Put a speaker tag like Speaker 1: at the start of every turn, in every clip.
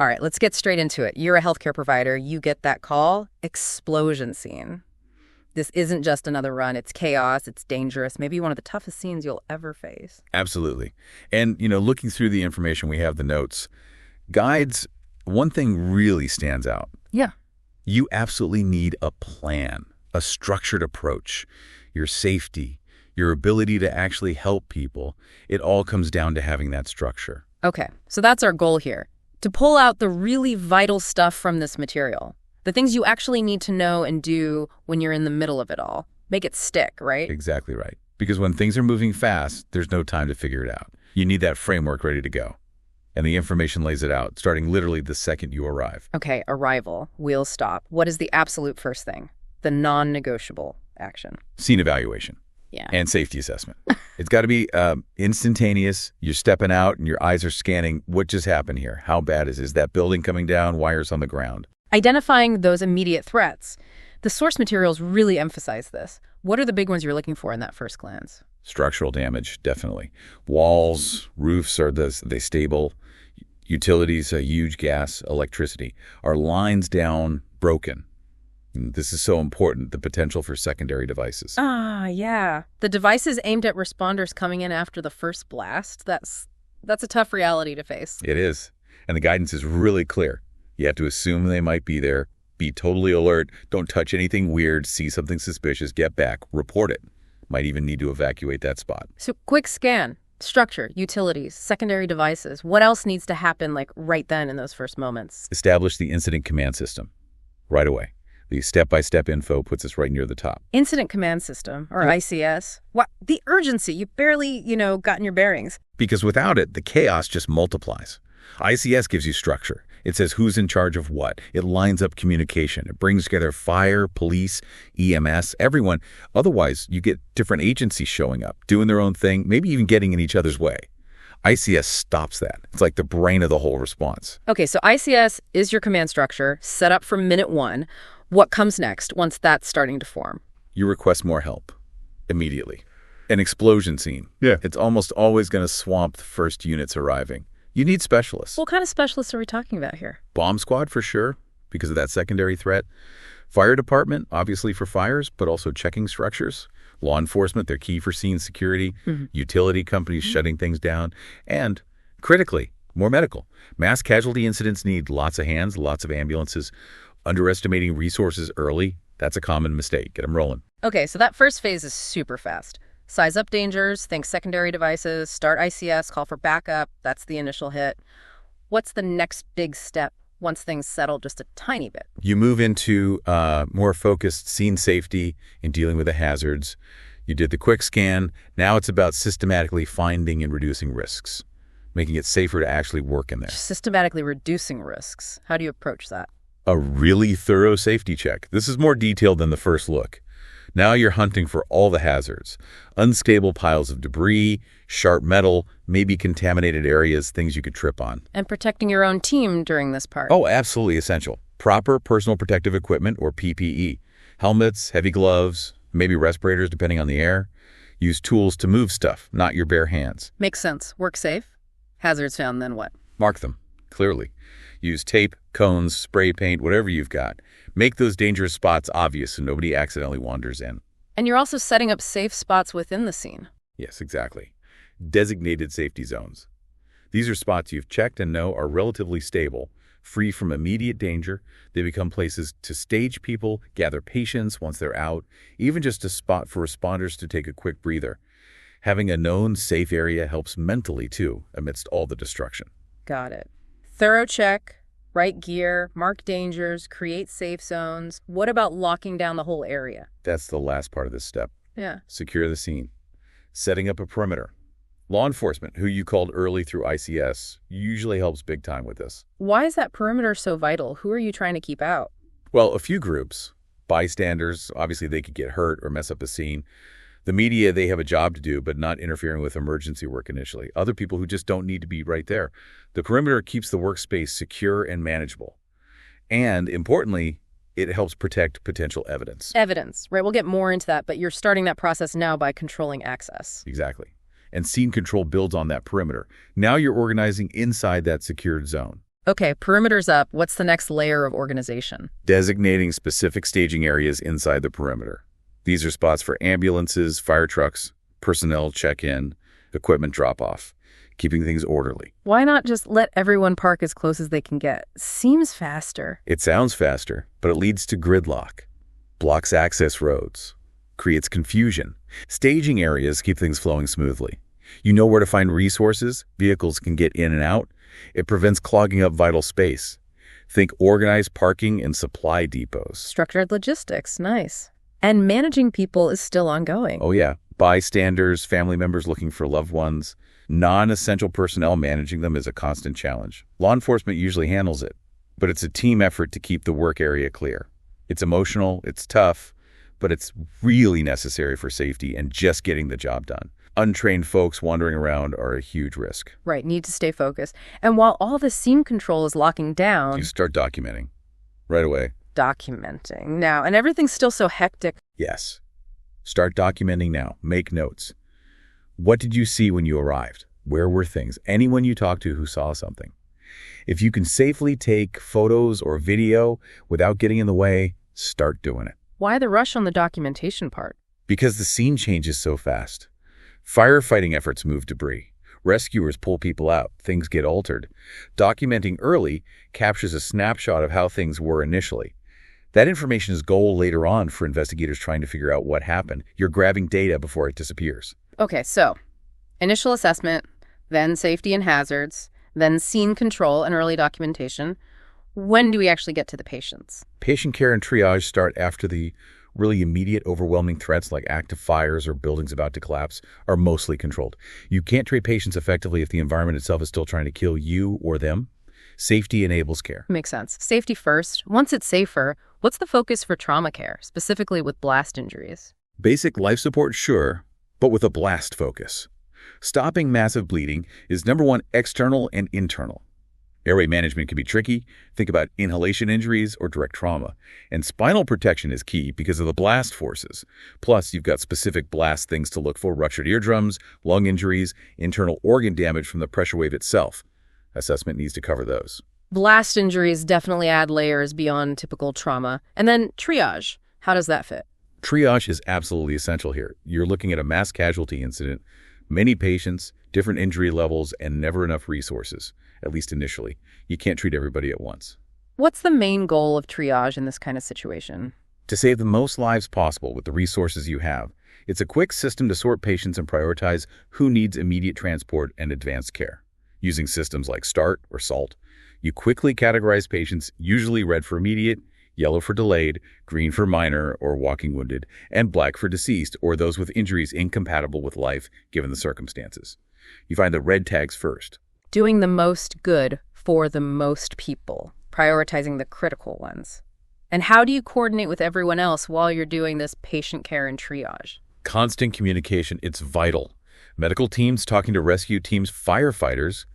Speaker 1: All right, let's get straight into it. You're a healthcare provider. You get that call, explosion scene. This isn't just another run. It's chaos. It's dangerous. Maybe one of the toughest scenes you'll ever face.
Speaker 2: Absolutely. And, looking through the information, we have the notes. Guides, one thing really stands out.
Speaker 1: Yeah.
Speaker 2: You absolutely need a plan, a structured approach. Your safety, your ability to actually help people, it all comes down to having that structure.
Speaker 1: Okay, so that's our goal here. To pull out the really vital stuff from this material. The things you actually need to know and do when you're in the middle of it all. Make it stick, right?
Speaker 2: Exactly right. Because when things are moving fast, there's no time to figure it out. You need that framework ready to go. And the information lays it out, starting literally the second you arrive.
Speaker 1: Okay, arrival, wheels stop. What is the absolute first thing? The non-negotiable action.
Speaker 2: Scene evaluation.
Speaker 1: Yeah.
Speaker 2: And safety assessment. It's got to be instantaneous. You're stepping out and your eyes are scanning. What just happened here? How bad is it? Is that building coming down? Wires on the ground?
Speaker 1: Identifying those immediate threats. The source materials really emphasize this. What are the big ones you're looking for in that first glance?
Speaker 2: Structural damage, definitely. Walls, roofs, are they stable? Utilities, huge gas, electricity. Are lines down, broken? And this is so important, the potential for secondary devices.
Speaker 1: Ah, yeah. The devices aimed at responders coming in after the first blast, that's a tough reality to face.
Speaker 2: It is. And the guidance is really clear. You have to assume they might be there, be totally alert, don't touch anything weird, see something suspicious, get back, report it. Might even need to evacuate that spot.
Speaker 1: So quick scan, structure, utilities, secondary devices. What else needs to happen right then in those first moments?
Speaker 2: Establish the incident command system right away. The step-by-step info puts us right near the top.
Speaker 1: Incident command system, or ICS. What? The urgency. You barely, gotten your bearings.
Speaker 2: Because without it, the chaos just multiplies. ICS gives you structure. It says who's in charge of what. It lines up communication. It brings together fire, police, EMS, everyone. Otherwise, you get different agencies showing up, doing their own thing, maybe even getting in each other's way. ICS stops that. It's like the brain of the whole response.
Speaker 1: Okay, so ICS is your command structure, set up from minute one. What comes next once that's starting to form?
Speaker 2: You request more help immediately. An explosion scene.
Speaker 3: Yeah.
Speaker 2: It's almost always going to swamp the first units arriving. You need specialists.
Speaker 1: What kind of specialists are we talking about here?
Speaker 2: Bomb squad for sure, because of that secondary threat. Fire department, obviously for fires, but also checking structures. Law enforcement, they're key for scene security. Utility companies shutting things down. And critically, more medical. Mass casualty incidents need lots of hands, lots of ambulances. Underestimating resources early, that's a common mistake. Get them rolling.
Speaker 1: Okay, so that first phase is super fast. Size up dangers, think secondary devices, start ICS, call for backup. That's the initial hit. What's the next big step once things settle just a tiny bit?
Speaker 2: You move into more focused scene safety in dealing with the hazards. You did the quick scan. Now it's about systematically finding and reducing risks, making it safer to actually work in there.
Speaker 1: Systematically reducing risks. How do you approach that?
Speaker 2: A really thorough safety check. This is more detailed than the first look. Now you're hunting for all the hazards. Unstable piles of debris, sharp metal, maybe contaminated areas, things you could trip on.
Speaker 1: And protecting your own team during this part.
Speaker 2: Oh, absolutely essential. Proper personal protective equipment, or PPE. Helmets, heavy gloves, maybe respirators depending on the air. Use tools to move stuff, not your bare hands.
Speaker 1: Makes sense. Work safe. Hazards found, then what?
Speaker 2: Mark them, clearly. Use tape, cones, spray paint, whatever you've got. Make those dangerous spots obvious so nobody accidentally wanders in.
Speaker 1: And you're also setting up safe spots within the scene.
Speaker 2: Yes, exactly. Designated safety zones. These are spots you've checked and know are relatively stable, free from immediate danger. They become places to stage people, gather patients once they're out, even just a spot for responders to take a quick breather. Having a known safe area helps mentally, too, amidst all the destruction.
Speaker 1: Got it. Thorough check, right gear, mark dangers, create safe zones. What about locking down the whole area?
Speaker 2: That's the last part of this step.
Speaker 1: Yeah.
Speaker 2: Secure the scene. Setting up a perimeter. Law enforcement, who you called early through ICS, usually helps big time with this.
Speaker 1: Why is that perimeter so vital? Who are you trying to keep out?
Speaker 2: Well, a few groups. Bystanders, obviously they could get hurt or mess up the scene. The media, they have a job to do, but not interfering with emergency work initially. Other people who just don't need to be right there. The perimeter keeps the workspace secure and manageable. And importantly, it helps protect potential evidence.
Speaker 1: Evidence, right? We'll get more into that, but you're starting that process now by controlling access.
Speaker 2: Exactly. And scene control builds on that perimeter. Now you're organizing inside that secured zone.
Speaker 1: Okay, perimeter's up. What's the next layer of organization?
Speaker 2: Designating specific staging areas inside the perimeter. These are spots for ambulances, fire trucks, personnel check-in, equipment drop-off, keeping things orderly.
Speaker 1: Why not just let everyone park as close as they can get? Seems faster.
Speaker 2: It sounds faster, but it leads to gridlock, blocks access roads, creates confusion. Staging areas keep things flowing smoothly. You know where to find resources, vehicles can get in and out. It prevents clogging up vital space. Think organized parking and supply depots.
Speaker 1: Structured logistics, nice. And managing people is still ongoing.
Speaker 2: Oh yeah, bystanders, family members looking for loved ones. Non-essential personnel managing them is a constant challenge. Law enforcement usually handles it, but it's a team effort to keep the work area clear. It's emotional, it's tough, but it's really necessary for safety and just getting the job done. Untrained folks wandering around are a huge risk.
Speaker 1: Right, need to stay focused. And while all the scene control is locking down...
Speaker 2: You start documenting right away.
Speaker 1: Documenting now, and everything's still so hectic.
Speaker 2: Yes. Start documenting now. Make notes. What did you see when you arrived? Where were things? Anyone you talked to who saw something. If you can safely take photos or video without getting in the way, start doing it.
Speaker 1: Why the rush on the documentation part?
Speaker 2: Because the scene changes so fast. Firefighting efforts move debris. Rescuers pull people out. Things get altered. Documenting early captures a snapshot of how things were initially. That information is gold later on for investigators trying to figure out what happened. You're grabbing data before it disappears.
Speaker 1: Okay, so initial assessment, then safety and hazards, then scene control and early documentation. When do we actually get to the patients?
Speaker 2: Patient care and triage start after the really immediate, overwhelming threats like active fires or buildings about to collapse are mostly controlled. You can't treat patients effectively if the environment itself is still trying to kill you or them. Safety enables care.
Speaker 1: Makes sense. Safety first. Once it's safer, what's the focus for trauma care, specifically with blast injuries?
Speaker 2: Basic life support, sure, but with a blast focus. Stopping massive bleeding is number one, external and internal. Airway management can be tricky. Think about inhalation injuries or direct trauma. And spinal protection is key because of the blast forces. Plus, you've got specific blast things to look for: ruptured eardrums, lung injuries, internal organ damage from the pressure wave itself. Assessment needs to cover those.
Speaker 1: Blast injuries definitely add layers beyond typical trauma. And then triage. How does that fit?
Speaker 2: Triage is absolutely essential here. You're looking at a mass casualty incident, many patients, different injury levels, and never enough resources, at least initially. You can't treat everybody at once.
Speaker 1: What's the main goal of triage in this kind of situation?
Speaker 2: To save the most lives possible with the resources you have. It's a quick system to sort patients and prioritize who needs immediate transport and advanced care. Using systems like START or SALT, you quickly categorize patients, usually red for immediate, yellow for delayed, green for minor or walking wounded, and black for deceased or those with injuries incompatible with life given the circumstances. You find the red tags first.
Speaker 1: Doing the most good for the most people, prioritizing the critical ones. And how do you coordinate with everyone else while you're doing this patient care and triage?
Speaker 2: Constant communication, it's vital. Medical teams talking to rescue teams, firefighters,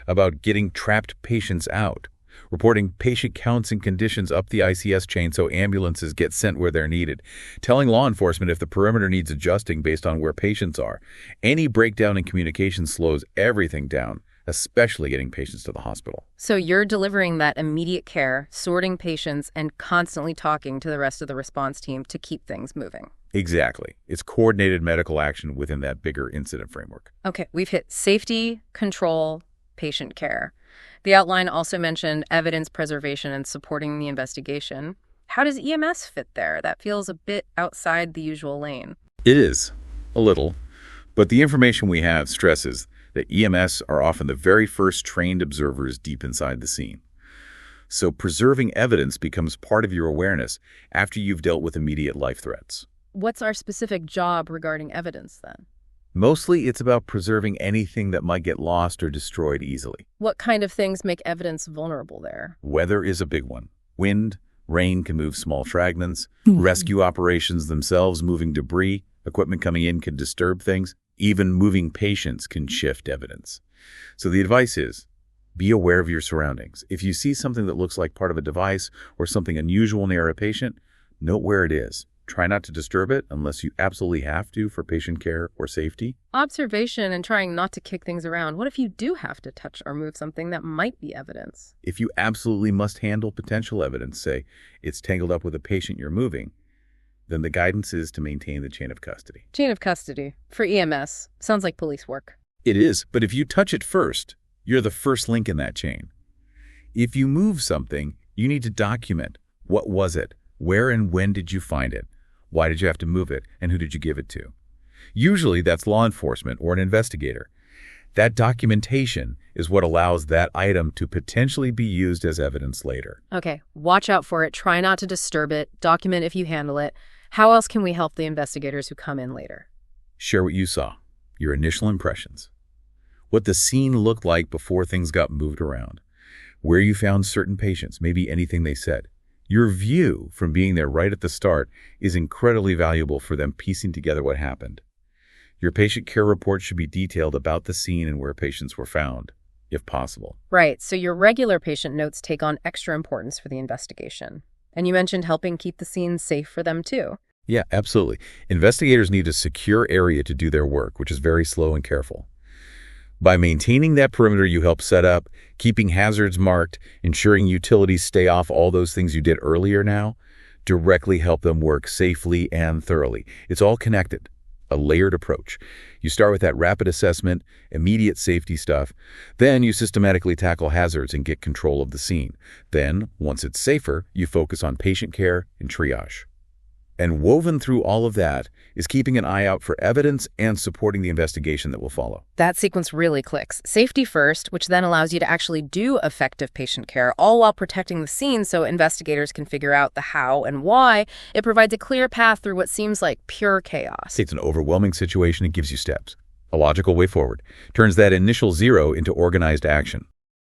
Speaker 2: about getting trapped patients out. Reporting patient counts and conditions up the ICS chain so ambulances get sent where they're needed. Telling law enforcement if the perimeter needs adjusting based on where patients are. Any breakdown in communication slows everything down, especially getting patients to the hospital.
Speaker 1: So you're delivering that immediate care, sorting patients, and constantly talking to the rest of the response team to keep things moving.
Speaker 2: Exactly. It's coordinated medical action within that bigger incident framework.
Speaker 1: Okay, we've hit safety, control, patient care. The outline also mentioned evidence preservation and supporting the investigation. How does EMS fit there? That feels a bit outside the usual lane.
Speaker 2: It is, a little, but the information we have stresses that EMS are often the very first trained observers deep inside the scene. So preserving evidence becomes part of your awareness after you've dealt with immediate life threats.
Speaker 1: What's our specific job regarding evidence then?
Speaker 2: Mostly it's about preserving anything that might get lost or destroyed easily.
Speaker 1: What kind of things make evidence vulnerable there?
Speaker 2: Weather is a big one. Wind, rain can move small fragments. Rescue operations themselves, moving debris, equipment coming in can disturb things. Even moving patients can shift evidence. So the advice is, be aware of your surroundings. If you see something that looks like part of a device or something unusual near a patient, note where it is. Try not to disturb it unless you absolutely have to for patient care or safety.
Speaker 1: Observation and trying not to kick things around. What if you do have to touch or move something that might be evidence?
Speaker 2: If you absolutely must handle potential evidence, say it's tangled up with a patient you're moving, then the guidance is to maintain the chain of custody.
Speaker 1: Chain of custody. For EMS. Sounds like police work.
Speaker 2: It is, but if you touch it first, you're the first link in that chain. If you move something, you need to document what was it, where and when did you find it, why did you have to move it, and who did you give it to? Usually that's law enforcement or an investigator. That documentation is what allows that item to potentially be used as evidence later.
Speaker 1: Okay, watch out for it. Try not to disturb it. Document if you handle it. How else can we help the investigators who come in later?
Speaker 2: Share what you saw, your initial impressions, what the scene looked like before things got moved around, where you found certain patients, maybe anything they said. Your view from being there right at the start is incredibly valuable for them piecing together what happened. Your patient care report should be detailed about the scene and where patients were found, if possible.
Speaker 1: Right, so your regular patient notes take on extra importance for the investigation. And you mentioned helping keep the scene safe for them too.
Speaker 2: Yeah, absolutely. Investigators need a secure area to do their work, which is very slow and careful. By maintaining that perimeter you help set up, keeping hazards marked, ensuring utilities stay off, all those things you did earlier now, directly help them work safely and thoroughly. It's all connected, a layered approach. You start with that rapid assessment, immediate safety stuff. Then you systematically tackle hazards and get control of the scene. Then, once it's safer, you focus on patient care and triage. And woven through all of that is keeping an eye out for evidence and supporting the investigation that will follow.
Speaker 1: That sequence really clicks. Safety first, which then allows you to actually do effective patient care, all while protecting the scene so investigators can figure out the how and why. It provides a clear path through what seems like pure chaos.
Speaker 2: It's an overwhelming situation and gives you steps. A logical way forward. Turns that initial zero into organized action.